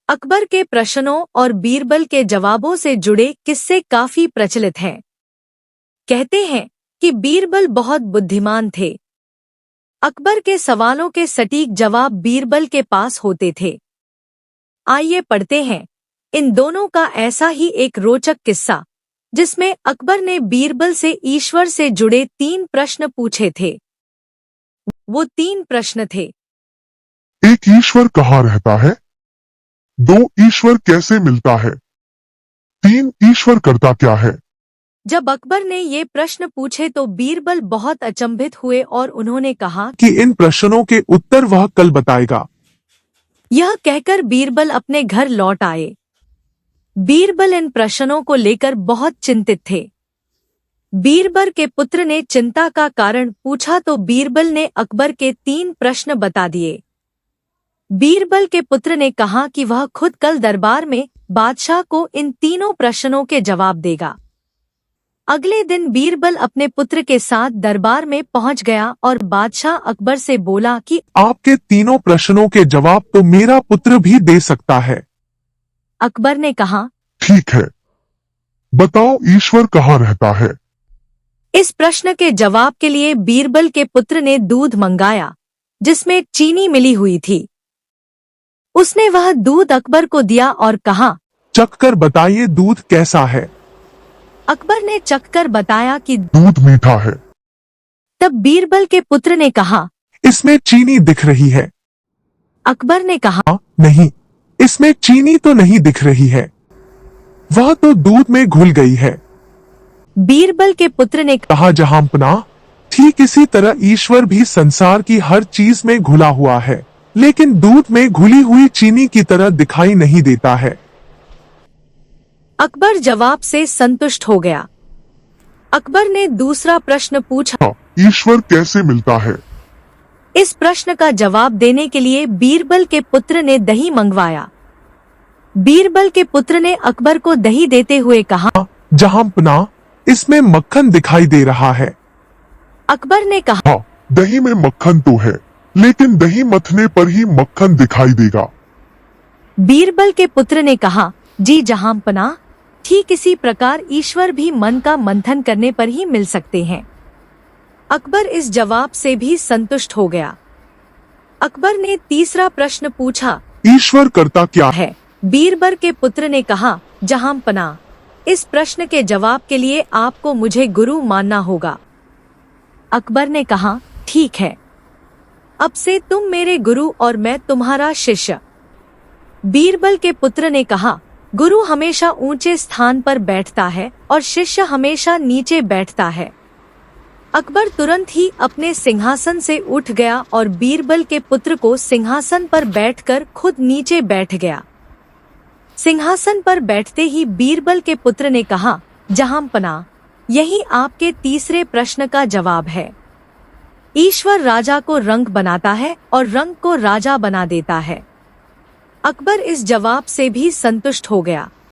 अकबर के प्रश्नों और बीरबल के जवाबों से जुड़े किस्से काफी प्रचलित हैं। कहते हैं कि बीरबल बहुत बुद्धिमान थे। अकबर के सवालों के सटीक जवाब बीरबल के पास होते थे। आइए पढ़ते हैं इन दोनों का ऐसा ही एक रोचक किस्सा, जिसमें अकबर ने बीरबल से ईश्वर से जुड़े 3 प्रश्न पूछे थे। वो 3 प्रश्न थे। एक ईश्वर कहाँ रहता है? 2 ईश्वर कैसे मिलता है? 3 ईश्वर करता क्या है? जब अकबर ने ये प्रश्न पूछे तो बीरबल बहुत अचंभित हुए और उन्होंने कहा कि इन प्रश्नों के उत्तर वह कल बताएगा। यह कहकर बीरबल अपने घर लौट आए। बीरबल इन प्रश्नों को लेकर बहुत चिंतित थे। बीरबल के पुत्र ने चिंता का कारण पूछा तो बीरबल ने अकबर के 3 प्रश्न बता दिए। बीरबल के पुत्र ने कहा कि वह खुद कल दरबार में बादशाह को इन तीनों प्रश्नों के जवाब देगा। अगले दिन बीरबल अपने पुत्र के साथ दरबार में पहुंच गया और बादशाह अकबर से बोला कि आपके तीनों प्रश्नों के जवाब तो मेरा पुत्र भी दे सकता है। अकबर ने कहा, ठीक है, बताओ ईश्वर कहाँ रहता है? इस प्रश्न के जवाब के लिए बीरबल के पुत्र ने दूध मंगाया, जिसमें चीनी मिली हुई थी। उसने वह दूध अकबर को दिया और कहा, चखकर बताइए दूध कैसा है। अकबर ने चखकर बताया कि दूध मीठा है। तब बीरबल के पुत्र ने कहा, इसमें चीनी दिख रही है। अकबर ने कहा, नहीं, इसमें चीनी तो नहीं दिख रही है, वह तो दूध में घुल गई है। बीरबल के पुत्र ने कहा, जहांपना, ठीक इसी तरह ईश्वर भी संसार की हर चीज में घुला हुआ है, लेकिन दूध में घुली हुई चीनी की तरह दिखाई नहीं देता है। अकबर जवाब से संतुष्ट हो गया। अकबर ने दूसरा प्रश्न पूछा, ईश्वर कैसे मिलता है? इस प्रश्न का जवाब देने के लिए बीरबल के पुत्र ने दही मंगवाया। बीरबल के पुत्र ने अकबर को दही देते हुए कहा, जहांपना, इसमें मक्खन दिखाई दे रहा है। अकबर ने कहा, हाँ, दही में मक्खन तो है, लेकिन दही मथने पर ही मक्खन दिखाई देगा। बीरबल के पुत्र ने कहा, जी जहांपना, ठीक इसी प्रकार ईश्वर भी मन का मंथन करने पर ही मिल सकते हैं। अकबर इस जवाब से भी संतुष्ट हो गया। अकबर ने तीसरा प्रश्न पूछा, ईश्वर करता क्या है? बीरबल के पुत्र ने कहा, जहांपना, इस प्रश्न के जवाब के लिए आपको मुझे गुरु मानना होगा। अकबर ने कहा, ठीक है, अब से तुम मेरे गुरु और मैं तुम्हारा शिष्य। बीरबल के पुत्र ने कहा, गुरु हमेशा ऊंचे स्थान पर बैठता है और शिष्य हमेशा नीचे बैठता है। अकबर तुरंत ही अपने सिंहासन से उठ गया और बीरबल के पुत्र को सिंहासन पर बैठकर खुद नीचे बैठ गया। सिंहासन पर बैठते ही बीरबल के पुत्र ने कहा, जहांपना, यही आपके तीसरे प्रश्न का जवाब है। ईश्वर राजा को रंग बनाता है और रंग को राजा बना देता है। अकबर इस जवाब से भी संतुष्ट हो गया।